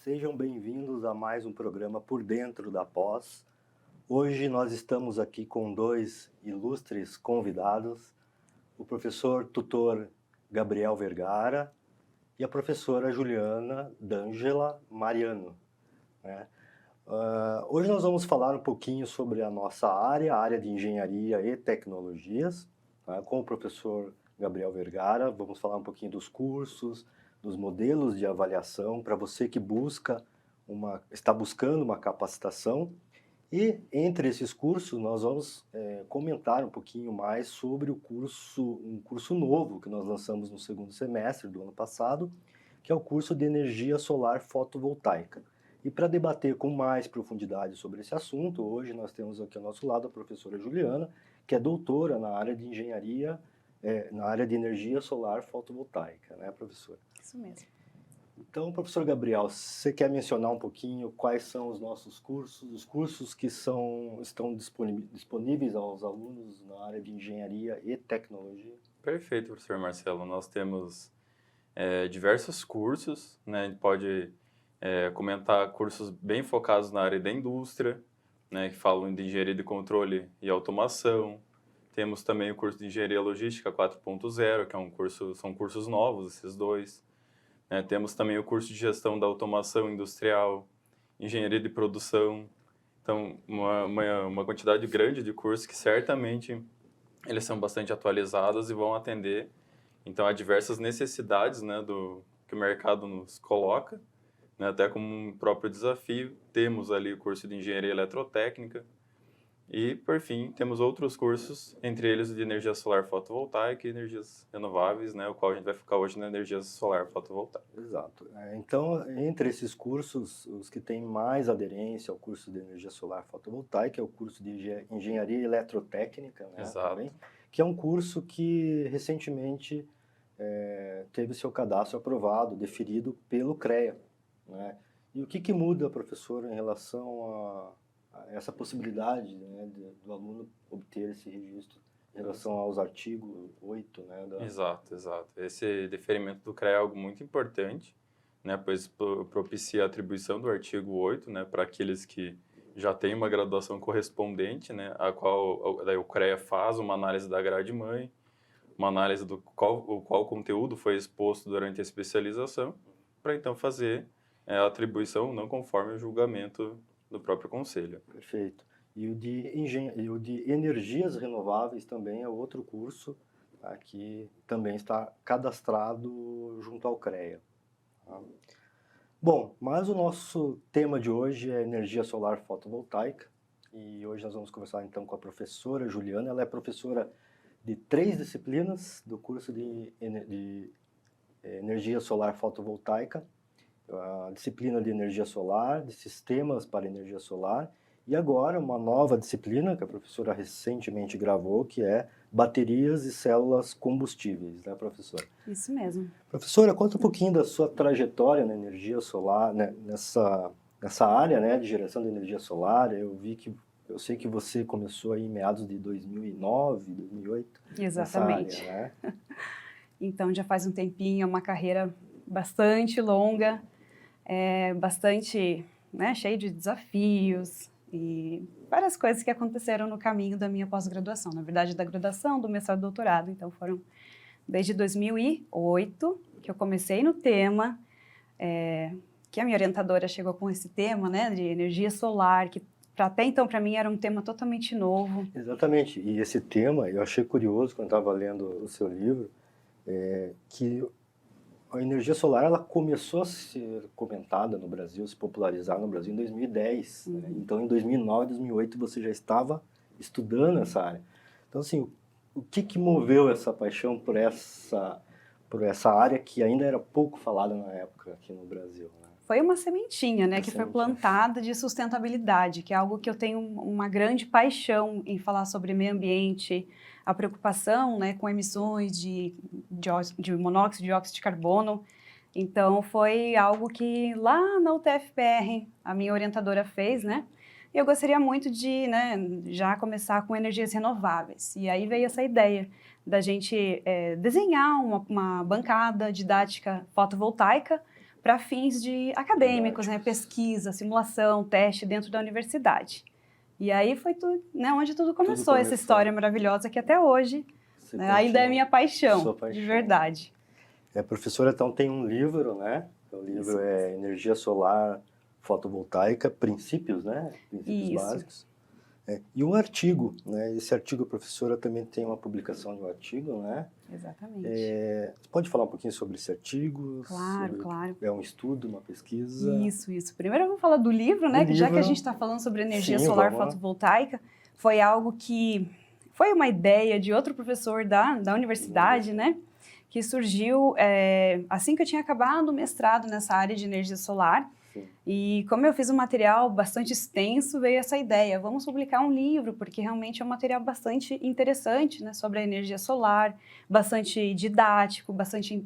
Sejam bem-vindos a mais um programa Por Dentro da Pós. Hoje nós estamos aqui com dois ilustres convidados, o professor tutor Gabriel Vergara e a professora Juliana D'Angela Mariano, né? Hoje nós vamos falar um pouquinho sobre a nossa área, a área de Engenharia e Tecnologias, tá? Com o professor Gabriel Vergara. Vamos falar um pouquinho dos cursos, dos modelos de avaliação para você que está buscando uma capacitação. E entre esses cursos nós vamos comentar um pouquinho mais sobre um curso novo que nós lançamos no segundo semestre do ano passado, que é o curso de Energia Solar Fotovoltaica. E para debater com mais profundidade sobre esse assunto, hoje nós temos aqui ao nosso lado a professora Juliana, que é doutora na área de engenharia, na área de energia solar fotovoltaica, né, professora? Isso mesmo. Então, professor Gabriel, você quer mencionar um pouquinho quais são os nossos cursos, os cursos que estão disponíveis aos alunos na área de engenharia e tecnologia? Perfeito, professor Marcelo. Nós temos diversos cursos, né? A gente pode comentar cursos bem focados na área da indústria, né? Que falam de engenharia de controle e automação. Temos também o curso de engenharia logística 4.0, que são cursos novos, esses dois. Temos também o curso de gestão da automação industrial, engenharia de produção. Então, uma quantidade grande de cursos que certamente eles são bastante atualizados e vão atender então a diversas necessidades, né, que o mercado nos coloca, né, até como um próprio desafio. Temos ali o curso de engenharia eletrotécnica e, por fim, temos outros cursos, entre eles o de energia solar fotovoltaica e energias renováveis, né, o qual a gente vai focar hoje na energia solar fotovoltaica. Exato. Então, entre esses cursos, os que têm mais aderência ao curso de energia solar fotovoltaica é o curso de engenharia eletrotécnica, né, Exato. também, que é um curso que recentemente teve seu cadastro aprovado, deferido pelo CREA, né? E o que muda, professor, em relação a essa possibilidade, né, do aluno obter esse registro em relação aos artigos 8, né? Exato. Esse deferimento do CREA é algo muito importante, né, pois propicia a atribuição do artigo 8, né, para aqueles que já têm uma graduação correspondente, né, a qual daí o CREA faz uma análise da grade-mãe, uma análise do qual conteúdo foi exposto durante a especialização, para então fazer a atribuição não conforme o julgamento do próprio conselho. Perfeito. E o de energias renováveis também é outro curso, tá, que também está cadastrado junto ao CREA. Tá? Bom, mas o nosso tema de hoje é energia solar fotovoltaica, e hoje nós vamos conversar então com a professora Juliana. Ela é professora de 3 disciplinas do curso de energia solar fotovoltaica, a disciplina de energia solar, de sistemas para energia solar, e agora uma nova disciplina que a professora recentemente gravou, que é baterias e células combustíveis, né, professora? Isso mesmo. Professora, conta um pouquinho da sua trajetória na energia solar, né, nessa área, né, de geração de energia solar. Eu sei que você começou aí em meados de 2009, 2008. Exatamente. Nessa área, né? Então já faz um tempinho, é uma carreira bastante longa, bastante, né, cheia de desafios e várias coisas que aconteceram no caminho da minha pós-graduação. Na verdade, da graduação, do mestrado e do doutorado. Então foram desde 2008 que eu comecei no tema, que a minha orientadora chegou com esse tema, né, de energia solar, que até então para mim era um tema totalmente novo. Exatamente. E esse tema, eu achei curioso quando estava lendo o seu livro, que a energia solar ela começou a ser comentada no Brasil, se popularizar no Brasil em 2010. Né? Então, em 2009, 2008, você já estava estudando essa área. Então, assim, o que moveu essa paixão por essa área que ainda era pouco falada na época aqui no Brasil? Né? Foi uma sementinha, né, que foi plantada de sustentabilidade, que é algo que eu tenho uma grande paixão em falar sobre meio ambiente, a preocupação, né, com emissões de monóxido, de óxido de carbono. Então, foi algo que lá na UTFPR a minha orientadora fez, né, e eu gostaria muito de, né, já começar com energias renováveis. E aí veio essa ideia da gente desenhar uma bancada didática fotovoltaica para fins de acadêmicos, né? Pesquisa, simulação, teste dentro da universidade. E aí foi tudo, né, onde tudo começou, essa história maravilhosa que até hoje, né, ainda é minha paixão, de verdade. A professora, então, tem um livro, né? O livro é Energia Solar Fotovoltaica, Princípios, né? Princípios básicos. E um artigo, né? Esse artigo, a professora também tem uma publicação de um artigo, né? Exatamente. Você pode falar um pouquinho sobre esse artigo? Claro, claro. É um estudo, uma pesquisa? Isso. Primeiro eu vou falar do livro, né? Que já que a gente está falando sobre energia solar fotovoltaica, foi algo que foi uma ideia de outro professor da universidade, né? Que surgiu assim que eu tinha acabado o mestrado nessa área de energia solar. Sim. E como eu fiz um material bastante extenso, veio essa ideia, vamos publicar um livro, porque realmente é um material bastante interessante, né, sobre a energia solar, bastante didático, bastante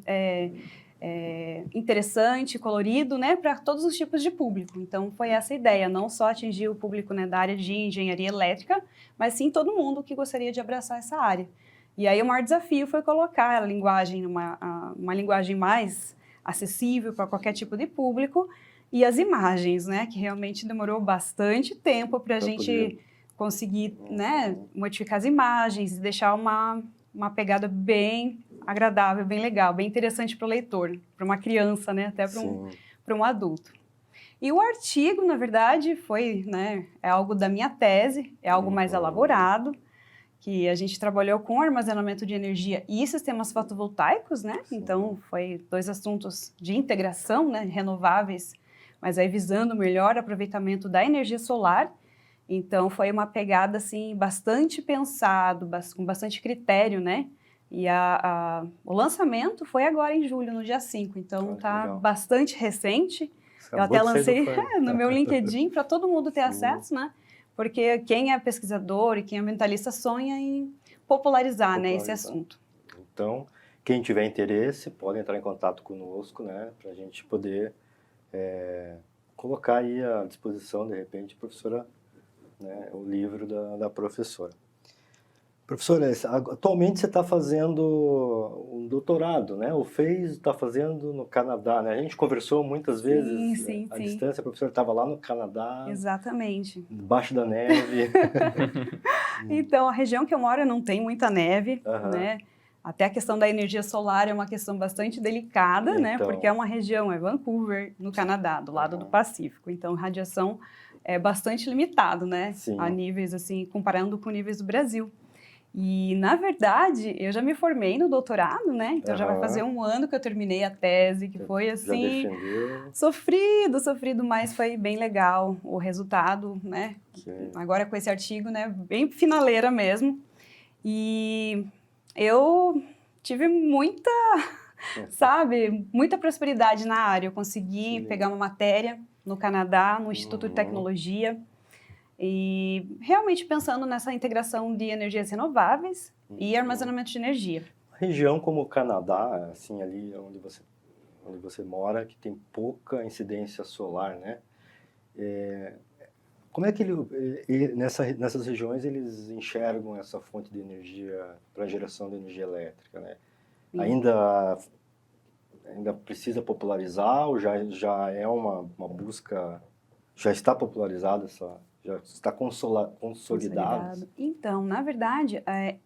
interessante, colorido, né, para todos os tipos de público. Então, foi essa a ideia, não só atingir o público, né, da área de engenharia elétrica, mas sim todo mundo que gostaria de abraçar essa área. E aí o maior desafio foi colocar a linguagem, uma linguagem mais acessível para qualquer tipo de público, e as imagens, né, que realmente demorou bastante tempo para a gente conseguir, né, modificar as imagens e deixar uma pegada bem agradável, bem legal, bem interessante para o leitor, para uma criança, né, até para um adulto. E o artigo, na verdade, foi, né, é algo da minha tese, é algo mais elaborado, que a gente trabalhou com armazenamento de energia e sistemas fotovoltaicos, né, então foi 2 assuntos de integração, né, renováveis, mas aí visando o melhor aproveitamento da energia solar. Então, foi uma pegada, assim, bastante pensado, com bastante critério, né? E o lançamento foi agora em julho, no dia 5, então tá bastante recente. Eu até lancei no meu LinkedIn para todo mundo ter acesso, né? Porque quem é pesquisador e quem é ambientalista sonha em popularizar, né, esse assunto. Então, quem tiver interesse, pode entrar em contato conosco, né? Para a gente poder colocar aí à disposição, de repente, professora, né, o livro da professora. Professora, atualmente você está fazendo um doutorado, né? Ou está fazendo no Canadá, né? A gente conversou muitas vezes à distância, a professora estava lá no Canadá. Exatamente. Embaixo da neve. Então, a região que eu moro não tem muita neve, né? Até a questão da energia solar é uma questão bastante delicada, então, né? Porque é uma região, é Vancouver, no Canadá, do lado do Pacífico. Então, radiação é bastante limitado, né? A níveis, assim, comparando com níveis do Brasil. E, na verdade, eu já me formei no doutorado, né? Então, já vai fazer 1 ano que eu terminei a tese, que foi, assim, sofrido, mas foi bem legal o resultado, né? Agora, com esse artigo, né? Bem finaleira mesmo. E eu tive muita, muita prosperidade na área. Eu consegui pegar uma matéria no Canadá, no Instituto de Tecnologia, e realmente pensando nessa integração de energias renováveis e armazenamento de energia. Uma região como o Canadá, assim, ali onde você mora, que tem pouca incidência solar, né? Como é que nessas regiões eles enxergam essa fonte de energia para geração de energia elétrica, né? Ainda precisa popularizar ou já é uma busca, já está popularizada, já está consolidado? Então, na verdade,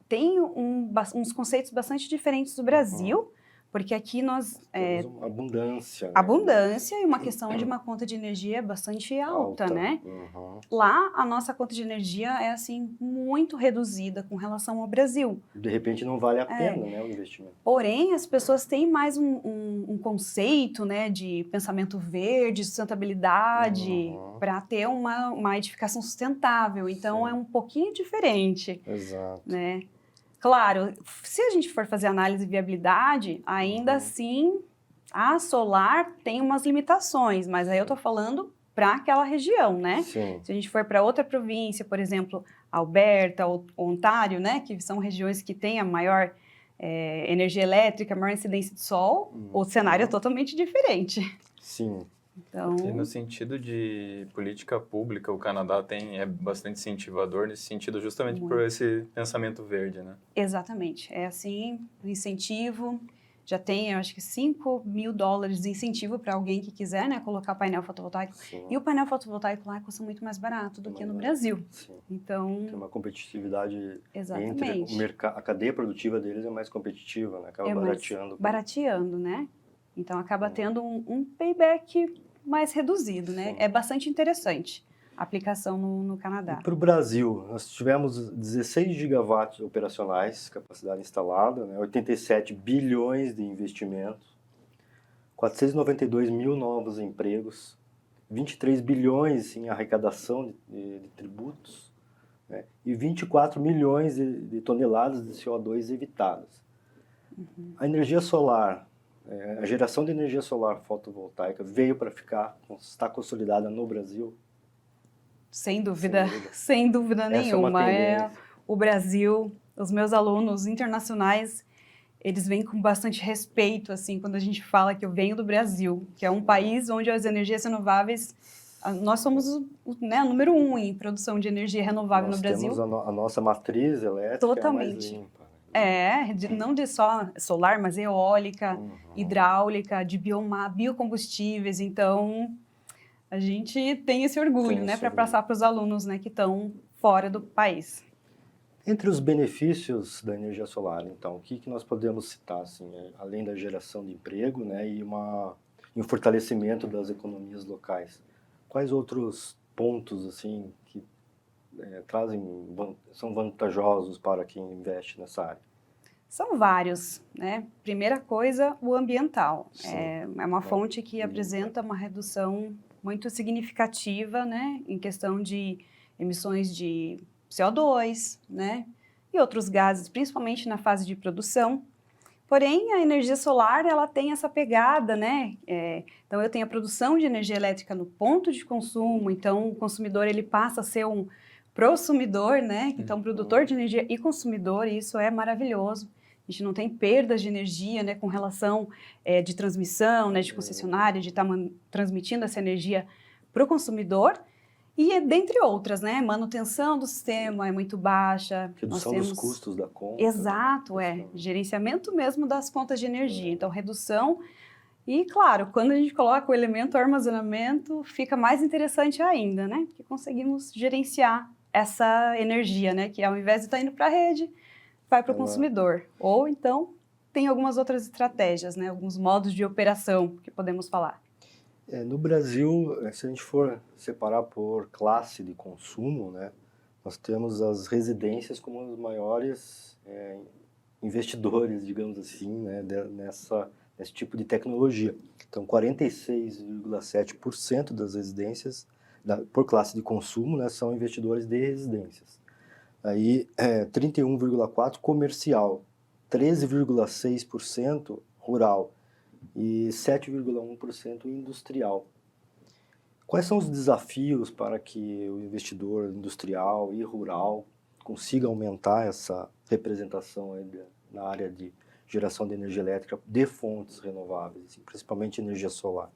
tem uns conceitos bastante diferentes do Brasil, porque aqui nós... Temos abundância. Né? Abundância e uma questão de uma conta de energia bastante alta, né? Lá, a nossa conta de energia é, assim, muito reduzida com relação ao Brasil. De repente, não vale a pena, né, o investimento. Porém, as pessoas têm mais um conceito, né, de pensamento verde, sustentabilidade, para ter uma edificação sustentável. Então, é um pouquinho diferente. Exato. Né? Claro, se a gente for fazer análise de viabilidade, ainda assim, a solar tem umas limitações, mas aí eu estou falando para aquela região, né? Sim. Se a gente for para outra província, por exemplo, Alberta ou Ontário, né, que são regiões que têm a maior energia elétrica, maior incidência de sol, o cenário é totalmente diferente. Sim. Então... E no sentido de política pública, o Canadá é bastante incentivador nesse sentido, justamente por esse pensamento verde, né? Exatamente. É assim, o incentivo. já tem, eu acho que $5.000 de incentivo para alguém que quiser, né, colocar painel fotovoltaico. Sim. E o painel fotovoltaico lá custa muito mais barato do que no Brasil. Sim. Então, tem uma competitividade exatamente. entre a cadeia produtiva deles é mais competitiva, né? Acaba É mais barateando. barateando, né? Então acaba tendo um payback mais reduzido, né? Sim. É bastante interessante a aplicação no Canadá. Para o Brasil, nós tivemos 16 gigawatts operacionais, capacidade instalada, né? 87 bilhões de investimentos, 492 mil novos empregos, 23 bilhões em arrecadação de tributos, né? E 24 milhões de toneladas de CO2 evitadas. A energia solar, a geração de energia solar fotovoltaica veio para ficar, está consolidada no Brasil. Sem dúvida, sem dúvida Essa é uma nenhuma. tendência. O Brasil, os meus alunos internacionais, eles vêm com bastante respeito, assim, quando a gente fala que eu venho do Brasil, que é um país onde as energias renováveis, nós somos o número 1 em produção de energia renovável no Brasil. Nós temos a nossa matriz elétrica Totalmente. é mais limpa. Né? Não de só solar, mas eólica, hidráulica, de biocombustíveis. Então, a gente tem esse orgulho, né, para passar para os alunos, né, que estão fora do país. Entre os benefícios da energia solar, então, o que nós podemos citar, assim, além da geração de emprego, né, e um fortalecimento das economias locais? Quais outros pontos, assim, que são vantajosos para quem investe nessa área? São vários, né? Primeira coisa, o ambiental. É uma fonte que apresenta uma redução muito significativa, né, em questão de emissões de CO2, né, e outros gases, principalmente na fase de produção. Porém, a energia solar, ela tem essa pegada, né, então eu tenho a produção de energia elétrica no ponto de consumo, então o consumidor, ele passa a ser um prosumidor, né, então produtor de energia e consumidor, e isso é maravilhoso. A gente não tem perdas de energia, né, com relação de transmissão, né, de concessionária, de estar transmitindo essa energia para o consumidor. E dentre outras, né, manutenção do sistema é muito baixa. Redução dos custos da conta. Exato, gerenciamento mesmo das contas de energia. Então, redução. E, claro, quando a gente coloca o elemento armazenamento, fica mais interessante ainda, né, porque conseguimos gerenciar essa energia, né, que ao invés de estar indo para a rede, vai para o consumidor. Ou então tem algumas outras estratégias, né? Alguns modos de operação que podemos falar. No Brasil, se a gente for separar por classe de consumo, né, nós temos as residências como os maiores investidores, digamos assim, né, nesse tipo de tecnologia. Então, 46,7% das residências por classe de consumo, né, são investidores de residências. Aí, 31,4% comercial, 13,6% rural e 7,1% industrial. Quais são os desafios para que o investidor industrial e rural consiga aumentar essa representação aí na área de geração de energia elétrica de fontes renováveis, principalmente energia solar?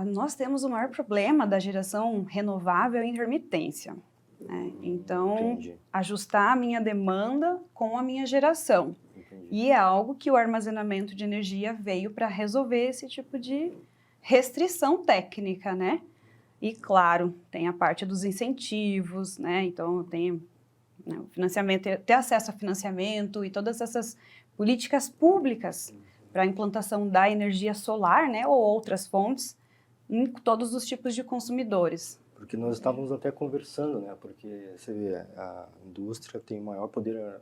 Nós temos o maior problema da geração renovável é a intermitência. Né? Então, ajustar a minha demanda com a minha geração. Entendi. E é algo que o armazenamento de energia veio para resolver esse tipo de restrição técnica, né? E, claro, tem a parte dos incentivos, né? Então, tem o financiamento, ter acesso a financiamento e todas essas políticas públicas para a implantação da energia solar, né? Ou outras fontes em todos os tipos de consumidores. Porque nós estávamos até conversando, né? Porque você vê, a indústria tem maior poder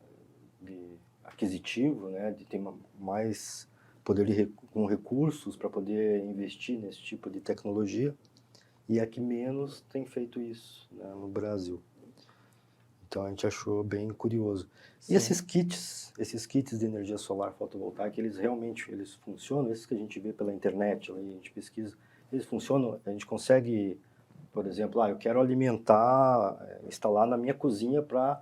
aquisitivo, né? De ter mais poder com recursos para poder investir nesse tipo de tecnologia, e a que menos tem feito isso, né, no Brasil. Então a gente achou bem curioso. Sim. E esses kits de energia solar fotovoltaica, eles realmente funcionam? Esses que a gente vê pela internet, a gente pesquisa, eles funcionam? A gente consegue, por exemplo, eu quero instalar na minha cozinha para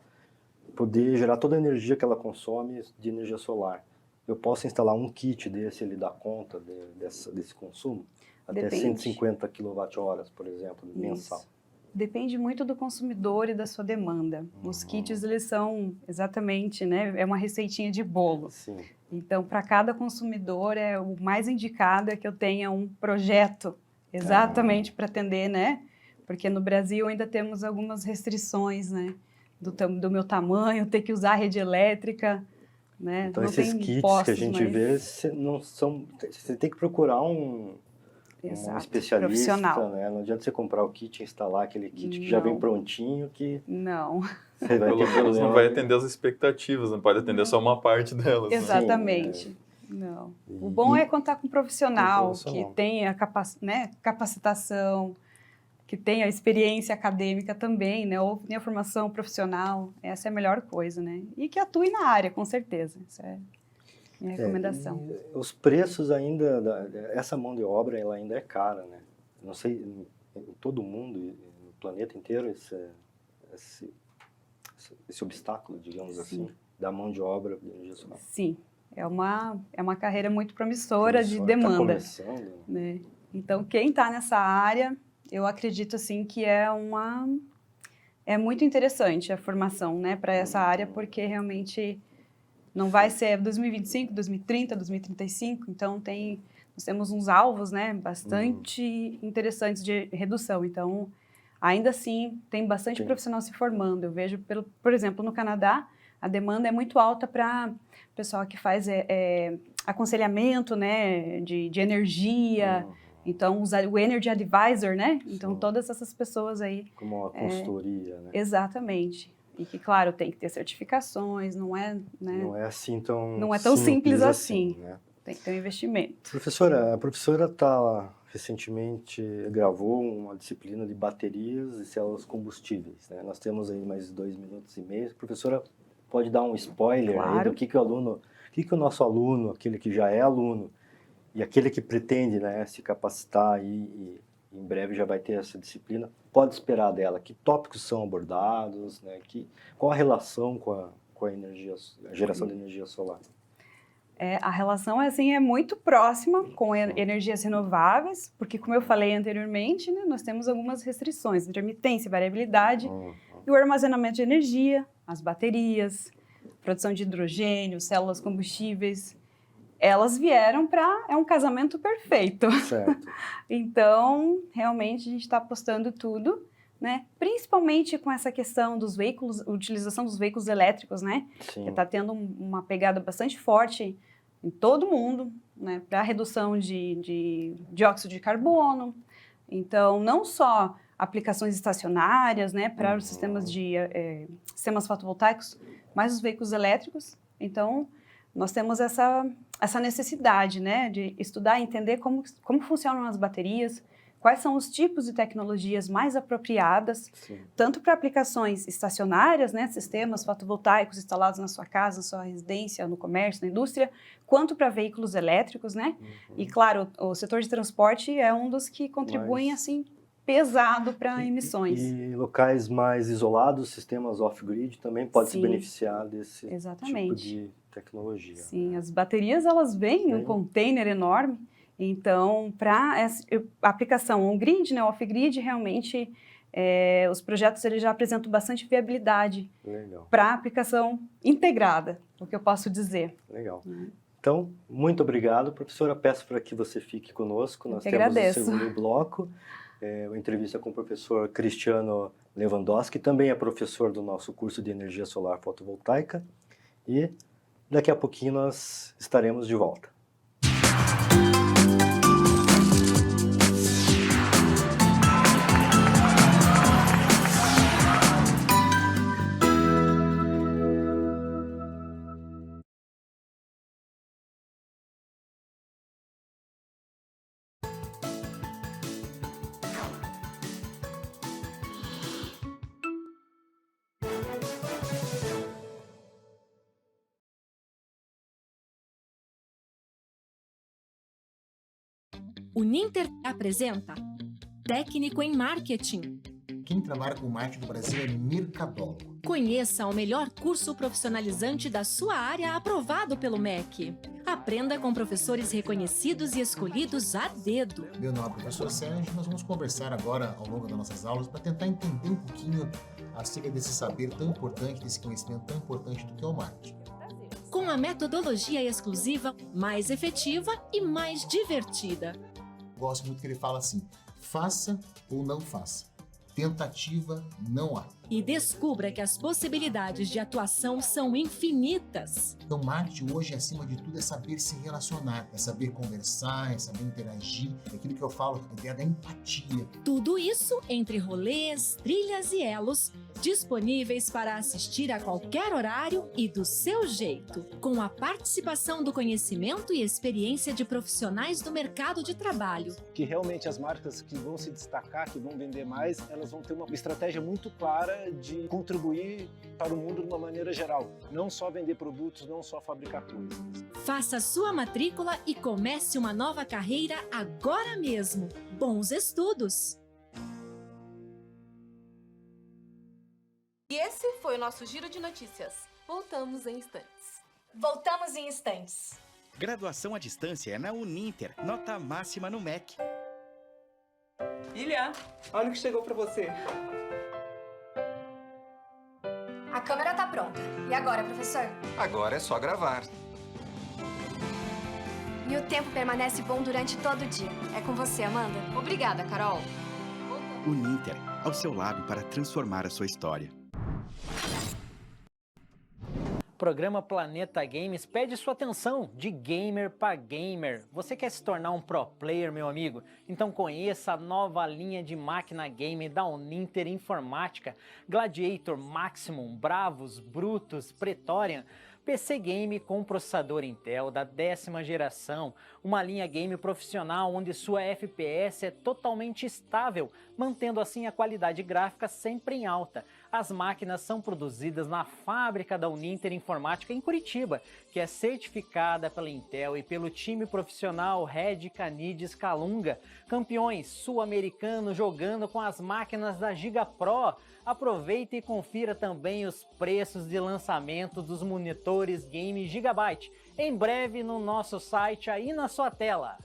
poder gerar toda a energia que ela consome de energia solar. Eu posso instalar um kit desse, ele dá conta desse consumo? Até Depende. 150 kWh, por exemplo, mensal. Depende muito do consumidor e da sua demanda. Os kits, eles são exatamente, né? É uma receitinha de bolo. Sim. Então, para cada consumidor, o mais indicado é que eu tenha um projeto exatamente para atender, né? Porque no Brasil ainda temos algumas restrições, né? Do meu tamanho, ter que usar a rede elétrica, né? Então, não esses tem kits postos, que a gente mas... vê, não são... Você tem que procurar um Exato, especialista, profissional. né? Não adianta você comprar o kit e instalar aquele kit que já vem prontinho, que Não. você vai Pelo ter menos problema. não vai atender as expectativas, não pode atender só uma parte delas. Né? Exatamente. Não. O bom é contar com um profissional que tenha capacitação, que tenha experiência acadêmica também, né? Ou tenha formação profissional. Essa é a melhor coisa, né? E que atue na área, com certeza. Isso é minha recomendação. Os preços ainda, essa mão de obra, ela ainda é cara, né? Não sei, em todo mundo, no planeta inteiro, esse obstáculo, digamos assim, da mão de obra de energia solar. Sim, é uma carreira muito promissora de demanda. Tá começando. Né? Então, quem está nessa área, eu acredito assim que é muito interessante a formação, né, para essa área, porque realmente não vai ser 2025, 2030, 2035, então nós temos uns alvos, né, bastante interessantes de redução. Então, ainda assim, tem bastante profissional se formando. Eu vejo, por exemplo, no Canadá, a demanda é muito alta para pessoal que faz aconselhamento, né, de energia. Então, o Energy Advisor, né? Então, todas essas pessoas aí... Como uma consultoria, né? Exatamente. E que, claro, tem que ter certificações, não é... Né? Não é assim tão... Não é tão simples assim. Né? Tem que ter um investimento. Professora, a professora recentemente gravou uma disciplina de baterias e células combustíveis, né? Nós temos aí mais 2 minutos e meio. A professora pode dar um spoiler aí do que o nosso aluno, aquele que já é aluno, e aquele que pretende, né, se capacitar e em breve já vai ter essa disciplina, pode esperar dela? Que tópicos são abordados, né? Qual a relação com a geração de energia solar? A relação é muito próxima com energias renováveis, porque, como eu falei anteriormente, né, nós temos algumas restrições, intermitência, variabilidade, e o armazenamento de energia, as baterias, produção de hidrogênio, células combustíveis. Elas vieram é um casamento perfeito. Certo. Então, realmente, a gente está apostando tudo, né? Principalmente com essa questão dos veículos, utilização dos veículos elétricos, né? Sim. Que está tendo uma pegada bastante forte em todo mundo, né? Para a redução de dióxido de carbono. Então, não só aplicações estacionárias, né? Para os sistemas fotovoltaicos, mas os veículos elétricos. Então, nós temos essa necessidade, né, de estudar e entender como funcionam as baterias, quais são os tipos de tecnologias mais apropriadas, tanto para aplicações estacionárias, né, sistemas fotovoltaicos instalados na sua casa, na sua residência, no comércio, na indústria, quanto para veículos elétricos, né? E, claro, o setor de transporte é um dos que contribuem, assim, pesado para emissões. E locais mais isolados, sistemas off-grid, também pode se beneficiar desse tipo de tecnologia. Sim, as baterias, elas vêm num container enorme, então, para a aplicação on-grid, né, off-grid, realmente, os projetos eles já apresentam bastante viabilidade para a aplicação integrada, o que eu posso dizer. Legal. Então, muito obrigado, professora. Peço para que você fique conosco. Nós temos agradeço. o segundo bloco. Uma entrevista com o professor Cristiano Lewandowski, que também é professor do nosso curso de Energia Solar Fotovoltaica. E daqui a pouquinho nós estaremos de volta. O Ninter apresenta Técnico em Marketing. Quem trabalha com marketing do Brasil é Mircadol. Conheça o melhor curso profissionalizante da sua área aprovado pelo MEC. Aprenda com professores reconhecidos e escolhidos a dedo. Meu nome é o professor Sérgio. Nós vamos conversar agora ao longo das nossas aulas para tentar entender um pouquinho acerca desse saber tão importante, desse conhecimento tão importante do que é o marketing. Com a metodologia exclusiva, mais efetiva e mais divertida. Gosto muito que ele fala assim: faça ou não faça. Tentativa não há. E descubra que as possibilidades de atuação são infinitas. Então, marketing hoje, acima de tudo, é saber se relacionar, é saber conversar, é saber interagir, é aquilo que eu falo, a ideia da empatia. Tudo isso entre rolês, trilhas e elos, disponíveis para assistir a qualquer horário e do seu jeito, com a participação do conhecimento e experiência de profissionais do mercado de trabalho. Que realmente as marcas que vão se destacar, que vão vender mais, elas vão ter uma estratégia muito clara de contribuir para o mundo de uma maneira geral. Não só vender produtos, não só fabricar coisas. Faça sua matrícula e comece uma nova carreira agora mesmo. Bons estudos! E esse foi o nosso Giro de Notícias. Voltamos em instantes. Voltamos em instantes. Graduação à distância é na Uninter, nota máxima no MEC. Ilha, olha o que chegou pra você. A câmera tá pronta. E agora, professor? Agora é só gravar. E o tempo permanece bom durante todo o dia. É com você, Amanda. Obrigada, Carol. Uninter, ao seu lado para transformar a sua história. O programa Planeta Games pede sua atenção de gamer para gamer. Você quer se tornar um pro player, meu amigo? Então conheça a nova linha de máquina game da Uninter Informática, Gladiator, Maximum, Bravos, Brutus, Praetorian, PC Game com processador Intel da 10ª geração, uma linha game profissional onde sua FPS é totalmente estável, mantendo assim a qualidade gráfica sempre em alta. As máquinas são produzidas na fábrica da Uninter Informática em Curitiba, que é certificada pela Intel e pelo time profissional Red Canides Calunga, campeões sul-americanos jogando com as máquinas da Giga Pro. Aproveite e confira também os preços de lançamento dos monitores Game Gigabyte, em breve no nosso site aí na sua tela.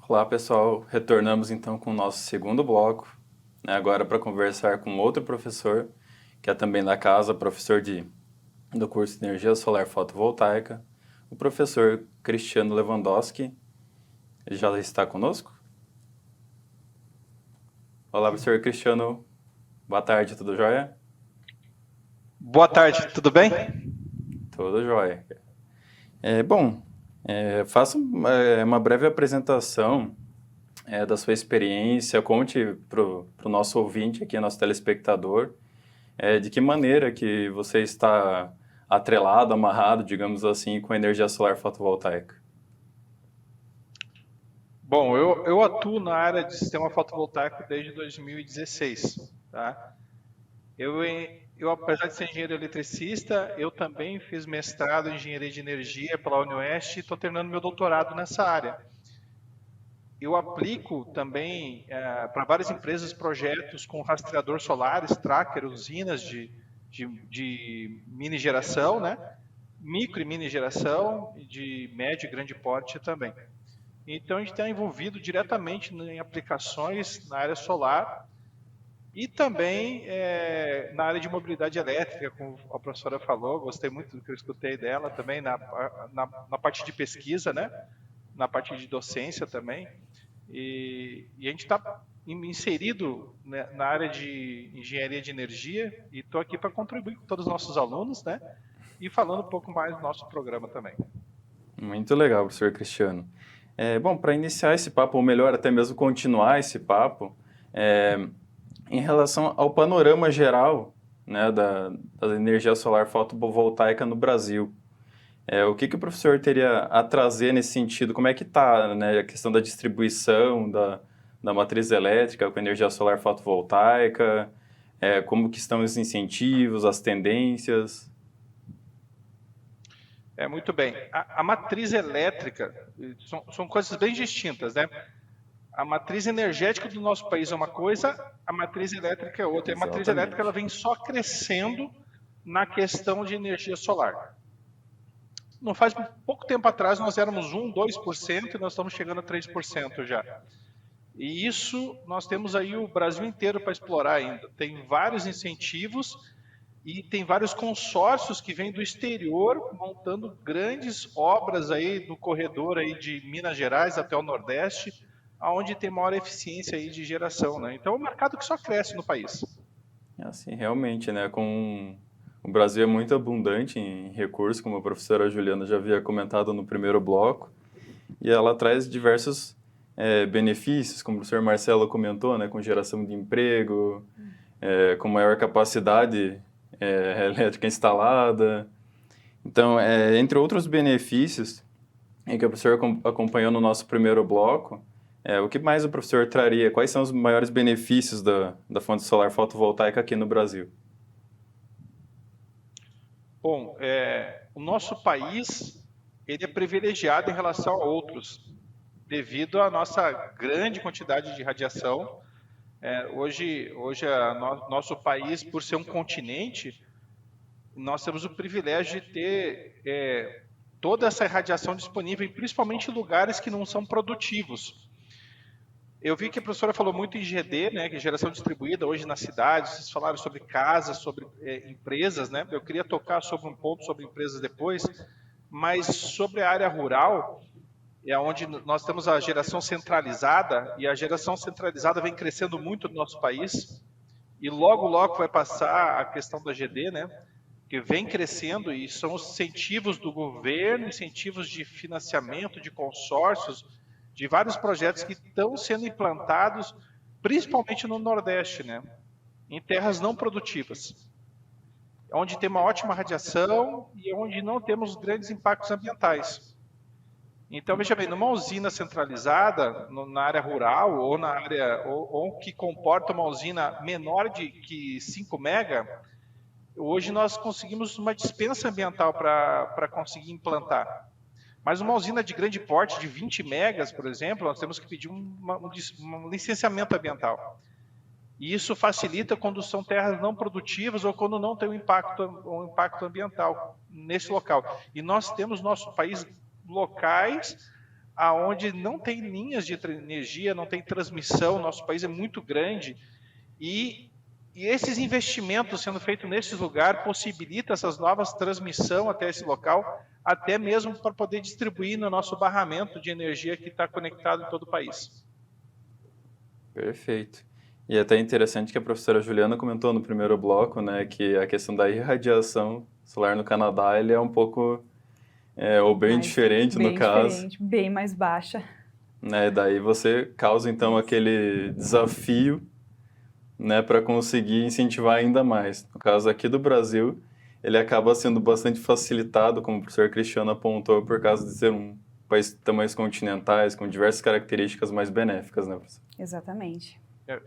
Olá pessoal, retornamos então com o nosso segundo bloco, né, agora para conversar com outro professor, que é também da casa, professor do curso de Energia Solar Fotovoltaica, o professor Cristiano Lewandowski. Ele já está conosco? Olá, professor Cristiano, boa tarde, tudo jóia? Boa tarde, tudo bem? Tudo jóia. Faça uma breve apresentação da sua experiência, conte para o nosso ouvinte aqui, nosso telespectador, de que maneira que você está atrelado, amarrado, digamos assim, com a energia solar fotovoltaica. Bom, eu atuo na área de sistema fotovoltaico desde 2016, tá? Eu, apesar de ser engenheiro eletricista, eu também fiz mestrado em engenharia de energia pela UniOeste e estou terminando meu doutorado nessa área. Eu aplico também para várias empresas projetos com rastreador solares, tracker, usinas de mini geração, né? Micro e mini geração, de médio e grande porte também. Então a gente está envolvido diretamente em aplicações na área solar, e também na área de mobilidade elétrica, como a professora falou, gostei muito do que eu escutei dela, também na parte de pesquisa, né? Na parte de docência também. E a gente está inserido, né, na área de engenharia de energia e estou aqui para contribuir com todos os nossos alunos, né, e falando um pouco mais do nosso programa também. Muito legal, professor Cristiano. Bom, para iniciar esse papo, ou melhor, até mesmo continuar esse papo, em relação ao panorama geral, né, da energia solar fotovoltaica no Brasil, o que o professor teria a trazer nesse sentido? Como é que está, né, a questão da distribuição da matriz elétrica com energia solar fotovoltaica, como que estão os incentivos, as tendências? Muito bem. A matriz elétrica são coisas bem distintas, né? A matriz energética do nosso país é uma coisa, a matriz elétrica é outra. E a matriz elétrica ela vem só crescendo na questão de energia solar. Não faz pouco tempo atrás nós éramos 1%, 2% e nós estamos chegando a 3% já. E isso nós temos aí o Brasil inteiro para explorar ainda. Tem vários incentivos e tem vários consórcios que vêm do exterior montando grandes obras aí no corredor aí de Minas Gerais até o Nordeste, aonde tem maior eficiência aí de geração, né? Então é um mercado que só cresce no país. Assim, realmente, né? O Brasil é muito abundante em recursos, como a professora Juliana já havia comentado no primeiro bloco, e ela traz diversos benefícios, como o professor Marcelo comentou, né? Com geração de emprego, com maior capacidade elétrica instalada. Então, entre outros benefícios que o professor acompanhou no nosso primeiro bloco, o que mais o professor traria? Quais são os maiores benefícios da fonte solar fotovoltaica aqui no Brasil? Bom, o nosso país ele é privilegiado em relação a outros, devido à nossa grande quantidade de radiação. Hoje nosso país, por ser um continente, nós temos o privilégio de ter toda essa radiação disponível, principalmente em lugares que não são produtivos. Eu vi que a professora falou muito em GD, né, que é geração distribuída hoje na cidade. Vocês falaram sobre casas, sobre empresas, né? Eu queria tocar sobre um ponto sobre empresas depois, mas sobre a área rural, onde nós temos a geração centralizada, e a geração centralizada vem crescendo muito no nosso país, e logo vai passar a questão da GD, né, que vem crescendo, e são os incentivos do governo, incentivos de financiamento, de consórcios, de vários projetos que estão sendo implantados, principalmente no Nordeste, né, em terras não produtivas, onde tem uma ótima radiação e onde não temos grandes impactos ambientais. Então, veja bem, numa usina centralizada, na área rural, ou na área ou que comporta uma usina menor que 5 mega, hoje nós conseguimos uma dispensa ambiental para conseguir implantar. Mas uma usina de grande porte, de 20 megas, por exemplo, nós temos que pedir um licenciamento ambiental. E isso facilita quando são terras não produtivas ou quando não tem um impacto ambiental nesse local. E nós temos no nosso país locais aonde não tem linhas de energia, não tem transmissão, nosso país é muito grande, e esses investimentos sendo feitos nesses lugares possibilitam essas novas transmissão até esse local, até mesmo para poder distribuir no nosso barramento de energia que está conectado em todo o país. Perfeito. E é até interessante que a professora Juliana comentou no primeiro bloco, né, que a questão da irradiação solar no Canadá ele é um pouco ou bem diferente no caso. Bem mais baixa. Né, daí você causa então aquele desafio, né, para conseguir incentivar ainda mais. No caso aqui do Brasil, ele acaba sendo bastante facilitado, como o professor Cristiano apontou, por causa de ser um país de tamanhos continentais, com diversas características mais benéficas, né, professor? Exatamente. Eu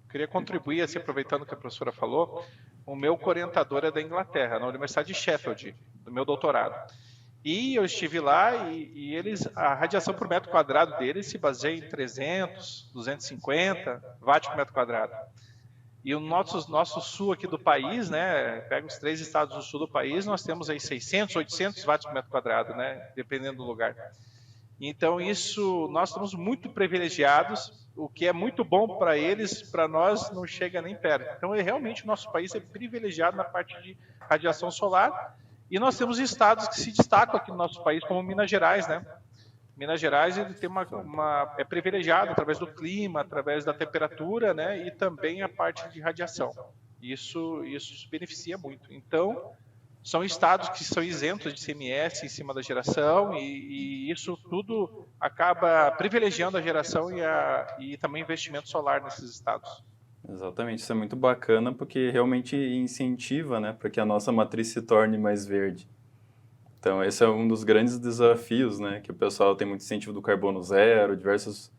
queria contribuir, assim, aproveitando que a professora falou, o meu orientador é da Inglaterra, na Universidade de Sheffield, do meu doutorado. E eu estive lá e a radiação por metro quadrado deles se baseia em 300, 250 watts por metro quadrado. E o nosso sul aqui do país, né, pega os 3 estados do sul do país, nós temos aí 600, 800 watts por metro quadrado, né, dependendo do lugar. Então nós estamos muito privilegiados, o que é muito bom para eles, para nós não chega nem perto. Então realmente o nosso país é privilegiado na parte de radiação solar. E nós temos estados que se destacam aqui no nosso país, como Minas Gerais, né? Minas Gerais ele tem é privilegiado através do clima, através da temperatura, né, e também a parte de radiação. Isso beneficia muito. Então, são estados que são isentos de ICMS em cima da geração e isso tudo acaba privilegiando a geração e também investimento solar nesses estados. Exatamente, isso é muito bacana porque realmente incentiva, né, para que a nossa matriz se torne mais verde. Então, esse é um dos grandes desafios, né, que o pessoal tem muito incentivo do carbono zero, diversas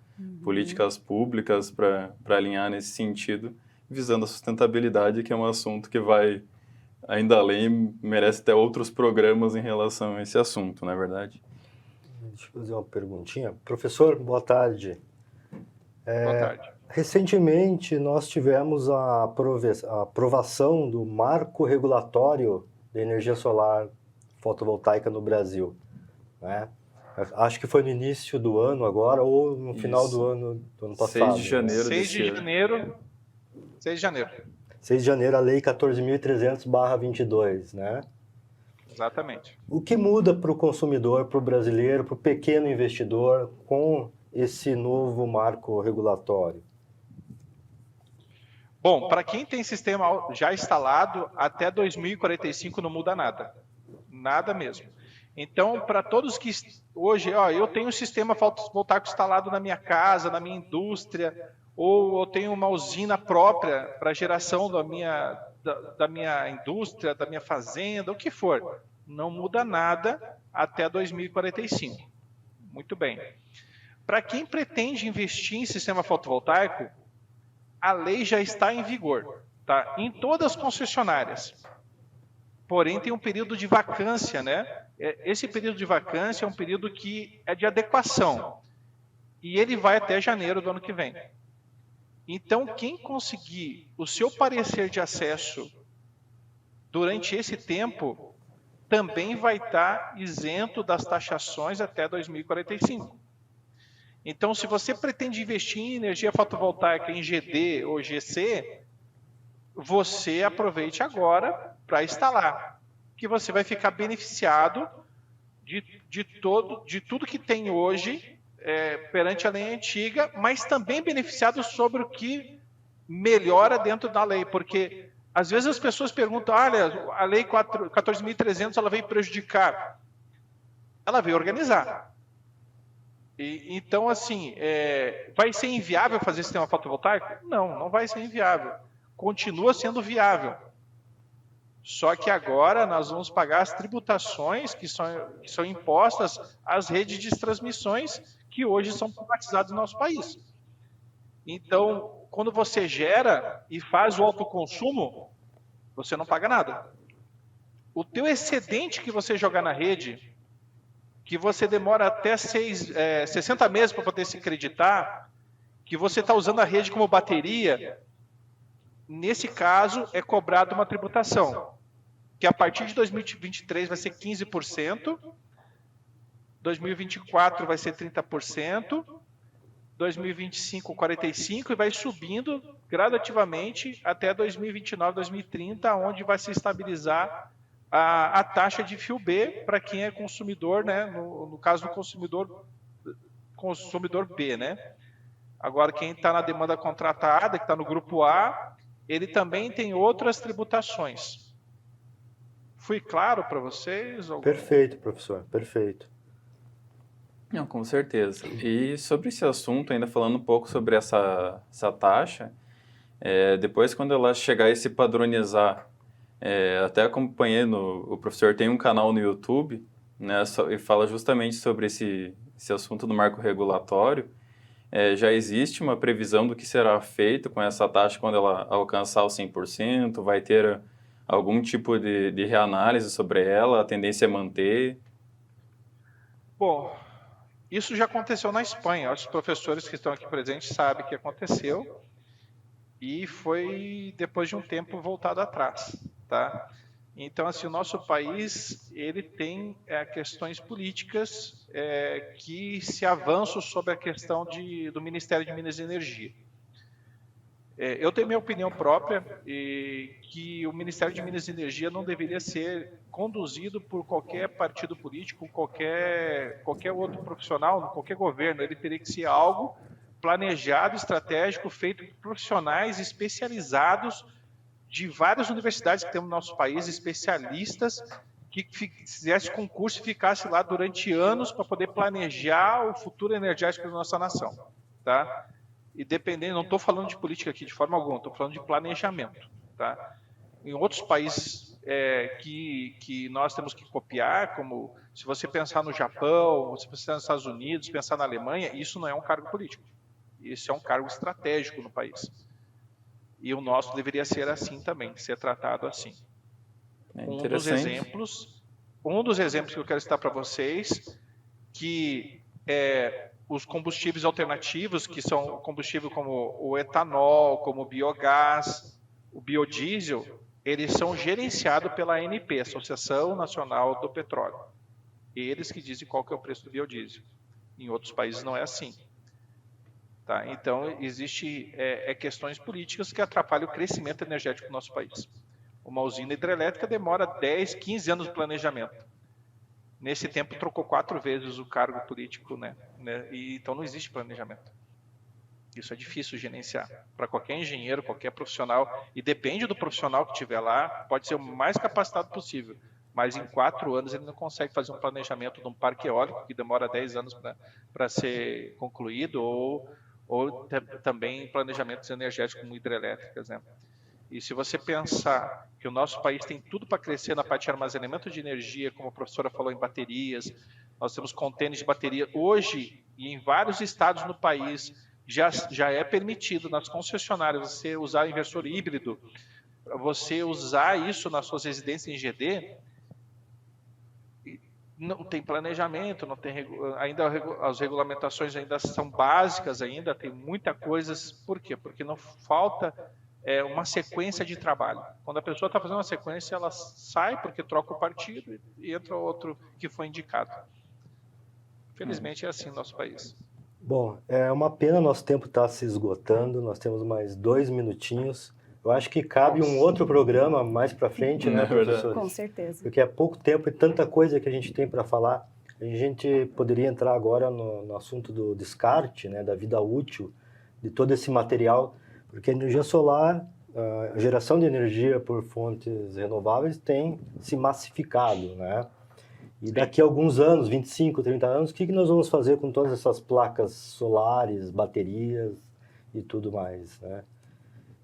políticas públicas para alinhar nesse sentido, visando a sustentabilidade, que é um assunto que vai ainda além, merece até outros programas em relação a esse assunto, não é verdade? Deixa eu fazer uma perguntinha. Professor, boa tarde. Boa tarde. Recentemente, nós tivemos a aprovação do marco regulatório de energia solar fotovoltaica no Brasil, né? Acho que foi no início do ano agora, ou no final do ano passado. 6 de janeiro 6 de janeiro. 6 de janeiro. 6 de janeiro, a Lei 14.300/22, né? Exatamente. O que muda para o consumidor, para o brasileiro, para o pequeno investidor, com esse novo marco regulatório? Bom, para quem tem sistema já instalado, até 2045 não muda nada. Nada mesmo. Então, para todos que hoje, eu tenho um sistema fotovoltaico instalado na minha casa, na minha indústria, ou eu tenho uma usina própria para geração da minha indústria, da minha fazenda, o que for. Não muda nada até 2045. Muito bem. Para quem pretende investir em sistema fotovoltaico, a lei já está em vigor, tá? Em todas as concessionárias. Porém, tem um período de vacância, né? Esse período de vacância é um período que é de adequação. E ele vai até janeiro do ano que vem. Então, quem conseguir o seu parecer de acesso durante esse tempo, também vai estar isento das taxações até 2045. Então, se você pretende investir em energia fotovoltaica em GD ou GC, você aproveite agora para instalar, que você vai ficar beneficiado de tudo que tem hoje perante a lei antiga, mas também beneficiado sobre o que melhora dentro da lei, porque às vezes as pessoas perguntam, olha, a lei 14.300 ela veio prejudicar. Ela veio organizar. Então, assim, vai ser inviável fazer sistema fotovoltaico? Não, não vai ser inviável. Continua sendo viável. Só que agora nós vamos pagar as tributações que são impostas às redes de transmissões que hoje são privatizadas no nosso país. Então, quando você gera e faz o autoconsumo, você não paga nada. O teu excedente que você jogar na rede, que você demora até 60 meses para poder se creditar, que você está usando a rede como bateria, nesse caso é cobrado uma tributação, que a partir de 2023 vai ser 15%, 2024 vai ser 30%, 2025 45% e vai subindo gradativamente até 2029, 2030, onde vai se estabilizar a taxa de fio B para quem é consumidor, né? No caso do consumidor B, né? Agora, quem está na demanda contratada, que está no grupo A, ele também tem outras tributações. Fui claro para vocês? Perfeito, professor, perfeito. Não, com certeza. E sobre esse assunto, ainda falando um pouco sobre essa taxa, depois quando ela chegar e se padronizar, até acompanhei, o professor tem um canal no YouTube, né, e fala justamente sobre esse assunto do marco regulatório. Já existe uma previsão do que será feito com essa taxa quando ela alcançar os 100%, vai ter algum tipo de reanálise sobre ela, a tendência é manter? Bom, isso já aconteceu na Espanha, os professores que estão aqui presentes sabem que aconteceu e foi depois de um tempo voltado atrás, tá? Então, assim, o nosso país, ele tem questões políticas que se avançam sobre a questão do Ministério de Minas e Energia. Eu tenho minha opinião própria e que o Ministério de Minas e Energia não deveria ser conduzido por qualquer partido político, qualquer outro profissional, qualquer governo. Ele teria que ser algo planejado, estratégico, feito por profissionais especializados de várias universidades que temos no nosso país, especialistas que fizesse concurso e ficasse lá durante anos para poder planejar o futuro energético da nossa nação, tá? E dependendo, não estou falando de política aqui de forma alguma, estou falando de planejamento, tá? Em outros países que nós temos que copiar, como se você pensar no Japão, se você pensar nos Estados Unidos, pensar na Alemanha, isso não é um cargo político, isso é um cargo estratégico no país. E o nosso deveria ser assim também, ser tratado assim. Um dos exemplos que eu quero citar para vocês, que os combustíveis alternativos, que são combustível como o etanol, como o biogás, o biodiesel, eles são gerenciados pela ANP, Associação Nacional do Petróleo. Eles que dizem qual que é o preço do biodiesel. Em outros países não é assim. Tá? Então, existem questões políticas que atrapalham o crescimento energético do nosso país. Uma usina hidrelétrica demora 10, 15 anos de planejamento. Nesse tempo, trocou 4 vezes o cargo político, né? E, então, não existe planejamento. Isso é difícil gerenciar. Para qualquer engenheiro, qualquer profissional, e depende do profissional que estiver lá, pode ser o mais capacitado possível, mas em 4 anos ele não consegue fazer um planejamento de um parque eólico, que demora 10 anos para ser concluído, ou também planejamentos energéticos como hidrelétricas, né? E se você pensar que o nosso país tem tudo para crescer na parte de armazenamento de energia, como a professora falou, em baterias, nós temos contêineres de bateria. Hoje, e em vários estados no país, já é permitido nas concessionárias você usar inversor híbrido, você usar isso nas suas residências em GD. Não tem planejamento, não tem ainda as regulamentações ainda são básicas ainda, tem muita coisa. Por quê? Porque não falta uma sequência de trabalho. Quando a pessoa está fazendo uma sequência, ela sai porque troca o partido e entra outro que foi indicado. Infelizmente é assim no nosso país. Bom, é uma pena, nosso tempo está se esgotando, nós temos mais 2 minutinhos. Eu acho que cabe um outro programa mais para frente, né, professor? Com certeza. Porque é pouco tempo e tanta coisa que a gente tem para falar. A gente poderia entrar agora no assunto do descarte, né, da vida útil de todo esse material, porque a energia solar, a geração de energia por fontes renováveis tem se massificado, né? E daqui a alguns anos, 25, 30 anos, o que nós vamos fazer com todas essas placas solares, baterias e tudo mais, né?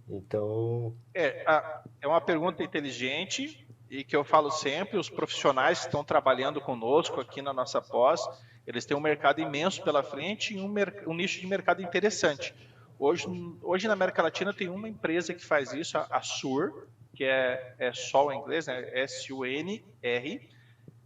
Então... É uma pergunta inteligente e que eu falo sempre, os profissionais que estão trabalhando conosco aqui na nossa pós, eles têm um mercado imenso pela frente e um nicho de mercado interessante. Hoje na América Latina tem uma empresa que faz isso, a SUR, que é Sol em inglês, né? S-U-N-R,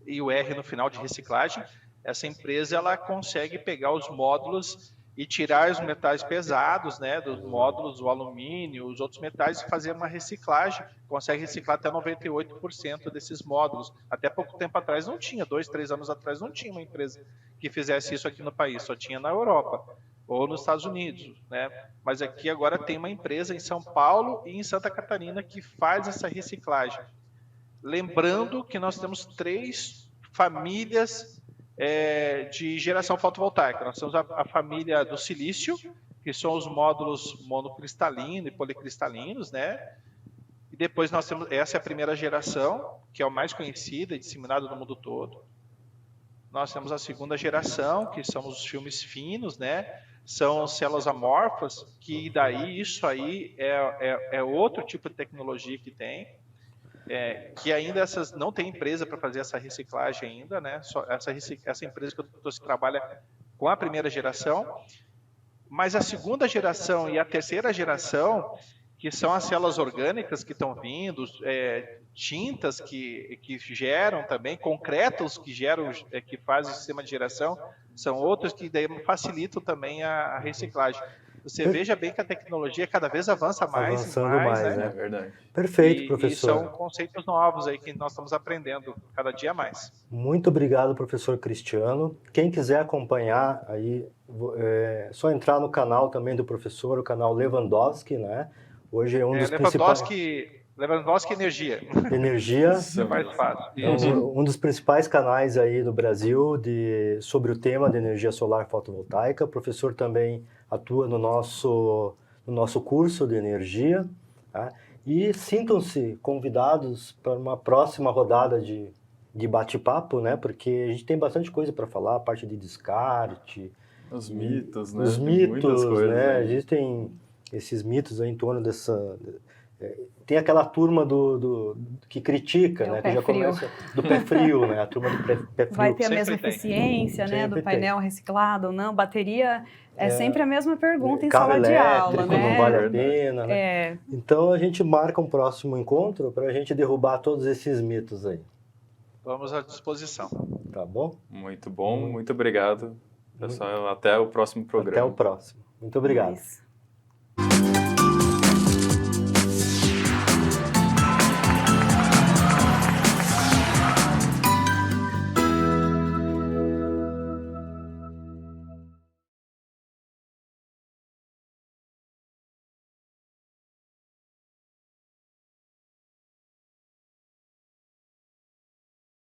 e o R no final de reciclagem. Essa empresa ela consegue pegar os módulos e tirar os metais pesados, né, dos módulos, o alumínio, os outros metais, e fazer uma reciclagem. Consegue reciclar até 98% desses módulos. Até pouco tempo atrás não tinha, 2, 3 anos atrás não tinha uma empresa que fizesse isso aqui no país, só tinha na Europa ou nos Estados Unidos, né? Mas aqui agora tem uma empresa em São Paulo e em Santa Catarina que faz essa reciclagem. Lembrando que nós temos 3 famílias de geração fotovoltaica. Nós temos a família do silício, que são os módulos monocristalino e policristalinos, né? E depois nós temos, essa é a primeira geração, que é o mais conhecida e disseminada no mundo todo. Nós temos a segunda geração, que são os filmes finos, né? São células amorfas, que daí isso aí é outro tipo de tecnologia que tem. Que ainda não tem empresa para fazer essa reciclagem ainda, né? Só essa empresa que eu estou trabalha com a primeira geração, mas a segunda geração e a terceira geração, que são as células orgânicas que estão vindo, tintas que geram também, concretos que geram, que fazem o sistema de geração, são outros que daí facilitam também a reciclagem. você veja bem que a tecnologia cada vez avança mais Avançando e mais, mais, né? É verdade. Perfeito, E professor. são conceitos novos aí que nós estamos aprendendo cada dia mais. Muito obrigado, professor Cristiano. Quem quiser acompanhar aí, é só entrar no canal também do professor, o canal Lewandowski, né? Hoje é um dos principais... Lewandowski Energia. Energia. Isso é mais fácil. É um dos principais canais aí do Brasil sobre o tema de energia solar fotovoltaica. O professor também atua no nosso curso de energia. Tá? E sintam-se convidados para uma próxima rodada de bate-papo, né? Porque a gente tem bastante coisa para falar, a parte de descarte. Os mitos, né? Os Tem mitos, muitas coisas né? aí. Existem esses mitos aí em torno dessa... Tem aquela turma que critica, né? Que já começa do pé frio, né? A turma do pé frio. Vai ter a mesma eficiência, né? Do painel reciclado ou não? Bateria é sempre a mesma pergunta em sala de aula, né? Não vale a pena, né? Então a gente marca um próximo encontro para a gente derrubar todos esses mitos aí. Vamos à disposição. Tá bom? Muito bom, muito obrigado, pessoal. Até o próximo programa. Até o próximo. Muito obrigado.